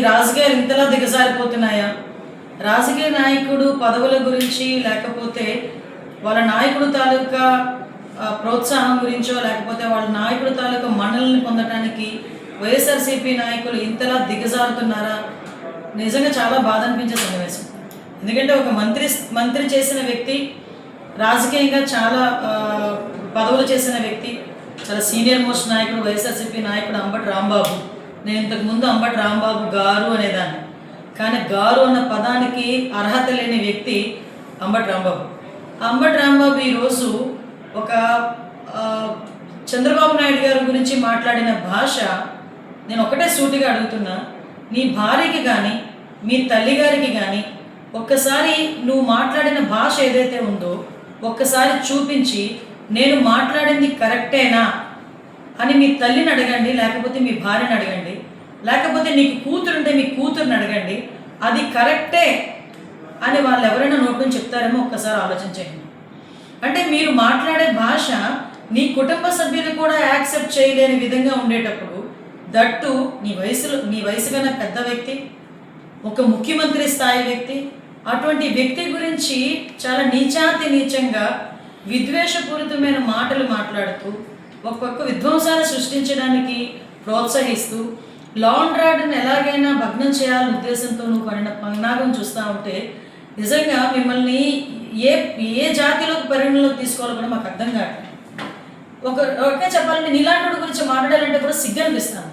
రాజకీయాలు ఇంతలా దిగజారిపోతున్నాయా? రాజకీయ నాయకుడు పదవుల గురించి, లేకపోతే వాళ్ళ నాయకుడు తాలూకా ప్రోత్సాహం గురించో, లేకపోతే వాళ్ళ నాయకుడు తాలూకా మన్నలను పొందడానికి వైఎస్ఆర్సీపీ నాయకులు ఇంతలా దిగజారుతున్నారా? నిజంగా చాలా బాధ అనిపించే సన్నివేశం. ఎందుకంటే ఒక మంత్రి చేసిన వ్యక్తి, రాజకీయంగా చాలా పదవులు చేసిన వ్యక్తి, చాలా సీనియర్ మోస్ట్ నాయకుడు, వైఎస్ఆర్సీపీ నాయకుడు అంబటి రాంబాబు. నేను ఇంతకుముందు అంబటి రాంబాబు గారు అనేదాన్ని, కానీ గారు అన్న పదానికి అర్హత లేని వ్యక్తి అంబటి రాంబాబు. అంబటి రాంబాబు ఈరోజు ఒక చంద్రబాబు నాయుడు గారి గురించి మాట్లాడిన భాష, నేను ఒకటే సూటిగా అడుగుతున్నా, నీ భార్యకి కానీ మీ తల్లిగారికి కానీ ఒక్కసారి నువ్వు మాట్లాడిన భాష ఏదైతే ఉందో ఒక్కసారి చూపించి, నేను మాట్లాడింది కరెక్టేనా అని మీ తల్లిని అడగండి, లేకపోతే మీ భార్యని అడగండి, లేకపోతే నీకు కూతురుంటే మీ కూతురుని అడగండి, అది కరెక్టే అని వాళ్ళు ఎవరైనా నోటి నుంచి చెప్తారేమో ఒక్కసారి ఆలోచించండి. అంటే మీరు మాట్లాడే భాష నీ కుటుంబ సభ్యులు కూడా యాక్సెప్ట్ చేయలేని విధంగా ఉండేటప్పుడు, దట్టు నీ వయసు కన్నా పెద్ద వ్యక్తి, ఒక ముఖ్యమంత్రి స్థాయి వ్యక్తి, అటువంటి వ్యక్తి గురించి చాలా నీచంగా విద్వేషపూరితమైన మాటలు మాట్లాడుతూ ఒక్కొక్క విధ్వంసాన్ని సృష్టించడానికి ప్రోత్సహిస్తూ లా అండ్ ఆర్డర్ని ఎలాగైనా భగ్నం చేయాలనే ఉద్దేశంతో నువ్వు పడిన పన్నాగం చూస్తూ ఉంటే నిజంగా మిమ్మల్ని ఏ జాతిలోకి పరిగణలోకి తీసుకోవాలో కూడా మాకు అర్థం కావట్లేదు. ఒకే చెప్పాలంటే నీలాంటి గురించి మాట్లాడాలంటే కూడా సిగ్గు అనిపిస్తాను.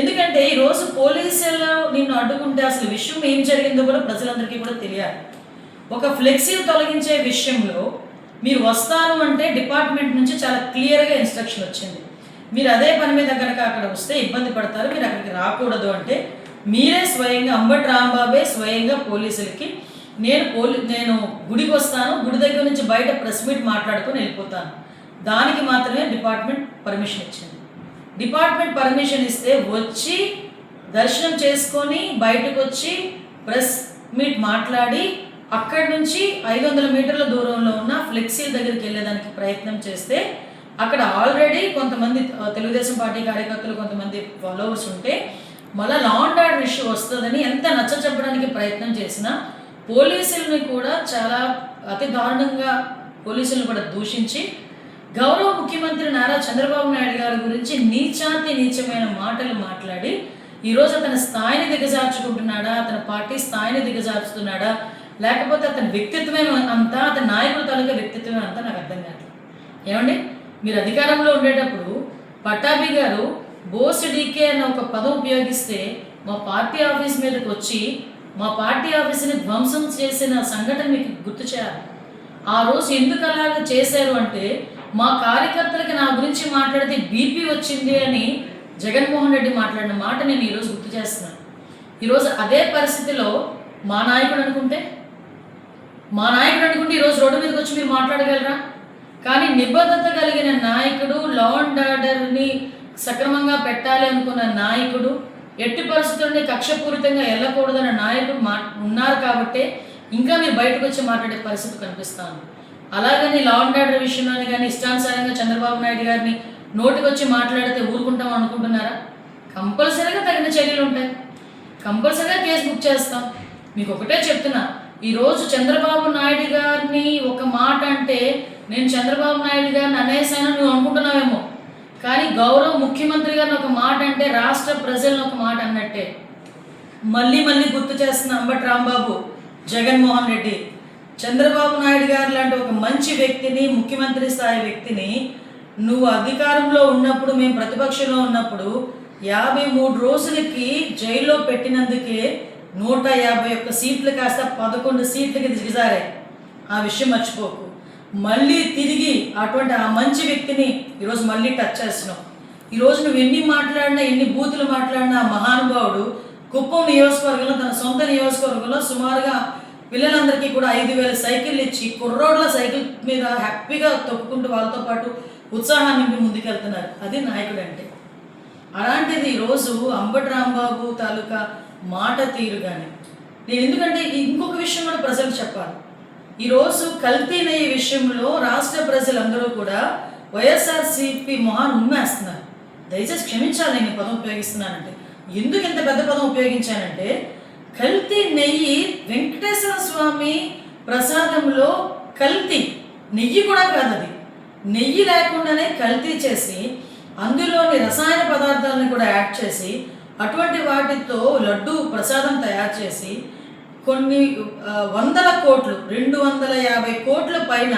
ఎందుకంటే ఈరోజు పోలీసులు నిన్ను అడ్డుకుంటే అసలు విషయం ఏం జరిగిందో కూడా ప్రజలందరికీ కూడా తెలియాలి. ఒక ఫ్లెక్సీలు తొలగించే విషయంలో మీరు వస్తాను అంటే డిపార్ట్మెంట్ నుంచి చాలా క్లియర్గా ఇన్స్ట్రక్షన్ వచ్చింది. మీరు అదే పని మీద కనుక అక్కడ వస్తే ఇబ్బంది పడతారు, మీరు అక్కడికి రాకూడదు అంటే మీరే స్వయంగా అంబటి రాంబాబే స్వయంగా పోలీసులకి నేను గుడికి వస్తాను, గుడి దగ్గర నుంచి బయట ప్రెస్ మీట్ మాట్లాడుకొని వెళ్ళిపోతాను, దానికి మాత్రమే డిపార్ట్మెంట్ పర్మిషన్ ఇచ్చింది. డిపార్ట్మెంట్ పర్మిషన్ ఇస్తే వచ్చి దర్శనం చేసుకొని బయటకు వచ్చి ప్రెస్ మీట్ మాట్లాడి అక్కడి నుంచి 500 మీటర్ల దూరంలో ఉన్న ఫ్లెక్సీ దగ్గరికి వెళ్ళేదానికి ప్రయత్నం చేస్తే అక్కడ ఆల్రెడీ కొంతమంది తెలుగుదేశం పార్టీ కార్యకర్తలు, కొంతమంది ఫాలోవర్స్ ఉంటే మళ్ళీ లా అండ్ ఆర్డర్ ఇష్యూ వస్తుందని ఎంత నచ్చ చెప్పడానికి ప్రయత్నం చేసినా పోలీసుల్ని కూడా చాలా అతి దారుణంగా పోలీసులను కూడా దూషించి గౌరవ ముఖ్యమంత్రి నారా చంద్రబాబు నాయుడు గారి గురించి నీచమైన మాటలు మాట్లాడి ఈరోజు అతని స్థాయిని దిగజార్చుకుంటున్నాడా, అతని పార్టీ స్థాయిని దిగజార్చుతున్నాడా, లేకపోతే అతని వ్యక్తిత్వమే అంతా, అతని నాయకుడు తాలూకా వ్యక్తిత్వమే అంతా నాకు అర్థం కాదు. ఏమండి, మీరు అధికారంలో ఉండేటప్పుడు పట్టాభి గారు బోస్ డీకే అన్న ఒక పదం ఉపయోగిస్తే మా పార్టీ ఆఫీస్ మీదకి వచ్చి మా పార్టీ ఆఫీస్ని ధ్వంసం చేసిన సంఘటన మీకు గుర్తు చేయాలి. ఆ రోజు ఎందుకు అలాగ చేశారు అంటే మా కార్యకర్తలకి నా గురించి మాట్లాడితే బీపీ వచ్చింది అని జగన్మోహన్ రెడ్డి మాట్లాడిన మాట నేను ఈరోజు గుర్తు చేస్తున్నాను. ఈరోజు అదే పరిస్థితిలో మా నాయకుడు అనుకుంటే ఈరోజు రోడ్డు మీదకి వచ్చి మీరు మాట్లాడగలరా? కానీ నిబద్ధత కలిగిన నాయకుడు, లా అండ్ ఆర్డర్ని సక్రమంగా పెట్టాలి అనుకున్న నాయకుడు, ఎట్టి పరిస్థితుల్ని కక్షపూరితంగా వెళ్ళకూడదన్న నాయకుడు ఉన్నారు కాబట్టే ఇంకా మీరు బయటకు వచ్చి మాట్లాడే పరిస్థితి కనిపిస్తాను. అలాగని లా అండ్ ఆర్డర్ విషయంలోనే కానీ ఇష్టానుసారంగా చంద్రబాబు నాయుడు గారిని నోటికి వచ్చి మాట్లాడితే ఊరుకుంటాం అనుకుంటున్నారా? కంపల్సరీగా తగిన చర్యలు ఉంటాయి, కంపల్సరీగా కేసు బుక్ చేస్తాం. మీకు ఒకటే చెప్తున్నా, ఈరోజు చంద్రబాబు నాయుడు గారిని ఒక మాట అంటే నేను చంద్రబాబు నాయుడు గారిని అనేసాను నువ్వు అనుకుంటున్నావేమో, కానీ గౌరవ ముఖ్యమంత్రి గారిని ఒక మాట అంటే రాష్ట్ర ప్రజలను ఒక మాట అన్నట్టే. మళ్ళీ గుర్తు చేస్తున్న అంబటి రాంబాబు, జగన్మోహన్ రెడ్డి, చంద్రబాబు నాయుడు గారు లాంటి ఒక మంచి వ్యక్తిని, ముఖ్యమంత్రి స్థాయి వ్యక్తిని నువ్వు అధికారంలో ఉన్నప్పుడు, మేము ప్రతిపక్షంలో ఉన్నప్పుడు 53 రోజులకి జైల్లో పెట్టినందుకే 151 సీట్లు కాస్త 11 సీట్లకి దిగజారాయి. ఆ విషయం మర్చిపోకు. మళ్ళీ తిరిగి అటువంటి ఆ మంచి వ్యక్తిని ఈరోజు మళ్ళీ టచ్ చేస్తున్నావు. ఈరోజు నువ్వు ఎన్ని మాట్లాడినా, ఎన్ని బూతులు మాట్లాడినా ఆ మహానుభావుడు కుప్పం నియోజకవర్గంలో, తన సొంత నియోజకవర్గంలో సుమారుగా పిల్లలందరికీ కూడా 5,000 సైకిళ్ళు ఇచ్చి కుర్రోడ్ల సైకిల్ మీద హ్యాపీగా తొక్కుకుంటూ వాళ్ళతో పాటు ఉత్సాహాన్ని నింపి ముందుకెళ్తున్నారు. అది నాయకుడు అంటే. అలాంటిది ఈరోజు అంబటి రాంబాబు తాలూకా మాట తీరు కానీ నేను ఎందుకంటే ఇంకొక విషయం కూడా ప్రజలకు చెప్పాలి. ఈరోజు కల్తీ నెయ్యి విషయంలో రాష్ట్ర ప్రజలందరూ కూడా వైఎస్ఆర్సీపీ మొహాన్ని ఉమ్మేస్తున్నారు. దయచేసి క్షమించాలి నేను పదం ఉపయోగిస్తున్నానంటే. ఎందుకు ఇంత పెద్ద పదం ఉపయోగించానంటే, కల్తీ నెయ్యి వెంకటేశ్వర స్వామి ప్రసాదంలో కల్తీ నెయ్యి కూడా కాదు, అది నెయ్యి లేకుండానే కల్తీ చేసి అందులోని రసాయన పదార్థాలను కూడా యాడ్ చేసి అటువంటి వాటితో లడ్డు ప్రసాదం తయారు చేసి కొన్ని వందల కోట్లు 250 కోట్ల పైన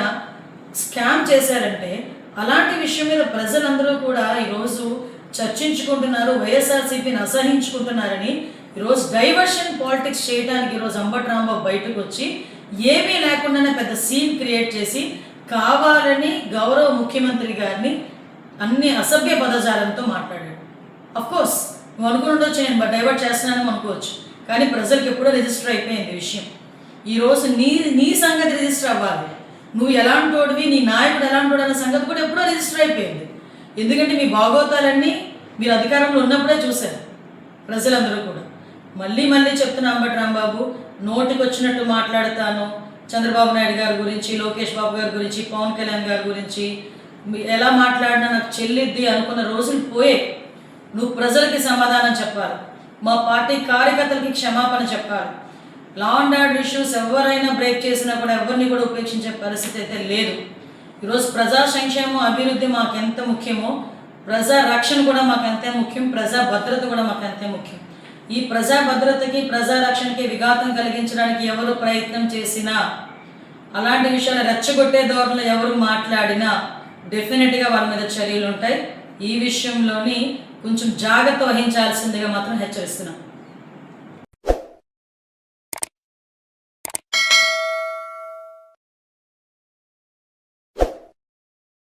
స్కామ్ చేశారంటే, అలాంటి విషయం మీద ప్రజలందరూ కూడా ఈరోజు చర్చించుకుంటున్నారు, వైఎస్ఆర్సీపీని అసహించుకుంటున్నారని. ఈరోజు డైవర్షన్ పాలిటిక్స్ చేయడానికి ఈరోజు అంబటి రాంబాబు బయటకు వచ్చి ఏమీ లేకుండానే పెద్ద సీన్ క్రియేట్ చేసి కావాలని గౌరవ ముఖ్యమంత్రి గారిని అన్ని అసభ్య పదజాలంతో మాట్లాడాడు. అఫ్కోర్స్ నువ్వు అనుకుంటుండొచ్చు నేను డైవర్ట్ చేస్తున్నానని అనుకోవచ్చు, కానీ ప్రజలకు ఎప్పుడో రిజిస్టర్ అయిపోయింది విషయం. ఈరోజు నీ సంగతి రిజిస్టర్ అవ్వాలి, నువ్వు ఎలాంటోడివి, నీ నాయకుడు ఎలాంటోడు అన్న సంగతి కూడా ఎప్పుడో రిజిస్టర్ అయిపోయింది. ఎందుకంటే మీ భాగోతాలన్నీ మీరు అధికారంలో ఉన్నప్పుడే చూశారు ప్రజలందరూ కూడా. మళ్ళీ చెప్తున్నా అంబటి రాంబాబు, నోటికి వచ్చినట్టు మాట్లాడతాను, చంద్రబాబు నాయుడు గారి గురించి, లోకేష్ బాబు గారి గురించి, పవన్ కళ్యాణ్ గారి గురించి ఎలా మాట్లాడినా నాకు చెల్లిద్ది అనుకున్న రోజులు పోయే. నువ్వు ప్రజలకి సమాధానం చెప్పాలి, మా పార్టీ కార్యకర్తలకి క్షమాపణ చెప్పాలి. లా అండ్ ఆర్డర్ ఇష్యూస్ ఎవరైనా బ్రేక్ చేసినా కూడా ఎవరిని కూడా ఉపేక్షించే పరిస్థితి అయితే లేదు. ఈరోజు ప్రజా సంక్షేమం, అభివృద్ధి మాకు ఎంత ముఖ్యమో ప్రజా రక్షణ కూడా మాకు అంతే ముఖ్యం, ప్రజా భద్రత కూడా మాకు అంతే ముఖ్యం. ఈ ప్రజా భద్రతకి, ప్రజా రక్షణకి విఘాతం కలిగించడానికి ఎవరు ప్రయత్నం చేసినా, అలాంటి విషయాలు రెచ్చగొట్టే ధోరణిలో ఎవరు మాట్లాడినా డెఫినెట్గా వాళ్ళ మీద చర్యలు ఉంటాయి. ఈ విషయంలోని కొంచెం జాగ్రత్త వహించాల్సిందిగా మాత్రం హెచ్చరిస్తున్నాం.